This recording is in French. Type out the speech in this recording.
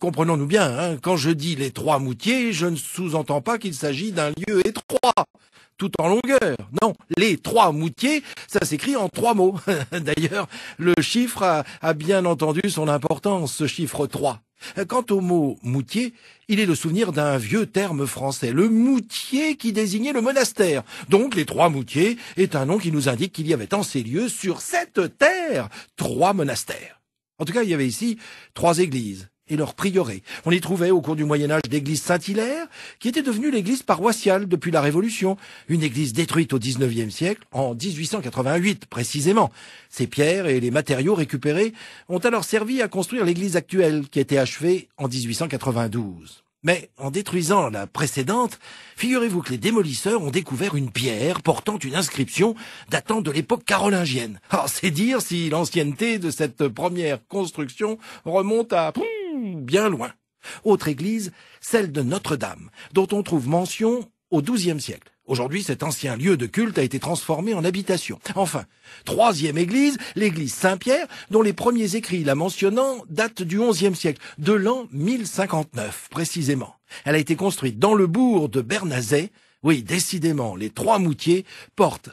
comprenons-nous bien, hein, quand je dis les Trois Moutiers, je ne sous-entends pas qu'il s'agit d'un lieu étroit, tout en longueur. Non, les Trois Moutiers, ça s'écrit en 3 mots. D'ailleurs, le chiffre a bien entendu son importance, ce chiffre 3. Quant au mot moutier, il est le souvenir d'un vieux terme français, le moutier qui désignait le monastère. Donc les Trois Moutiers est un nom qui nous indique qu'il y avait en ces lieux, sur cette terre, 3 monastères. En tout cas, il y avait ici 3 églises et leurs prieurés. On y trouvait au cours du Moyen-Âge l'église Saint-Hilaire, qui était devenue l'église paroissiale depuis la Révolution, une église détruite au XIXe siècle, en 1888 précisément. Ces pierres et les matériaux récupérés ont alors servi à construire l'église actuelle, qui a été achevée en 1892. Mais en détruisant la précédente, figurez-vous que les démolisseurs ont découvert une pierre portant une inscription datant de l'époque carolingienne. Alors c'est dire si l'ancienneté de cette première construction remonte à bien loin. Autre église, celle de Notre-Dame, dont on trouve mention au XIIe siècle. Aujourd'hui, cet ancien lieu de culte a été transformé en habitation. Enfin, 3e église, l'église Saint-Pierre, dont les premiers écrits la mentionnant datent du XIe siècle, de l'an 1059 précisément. Elle a été construite dans le bourg de Bernazet. Oui, décidément, les Trois Moutiers portent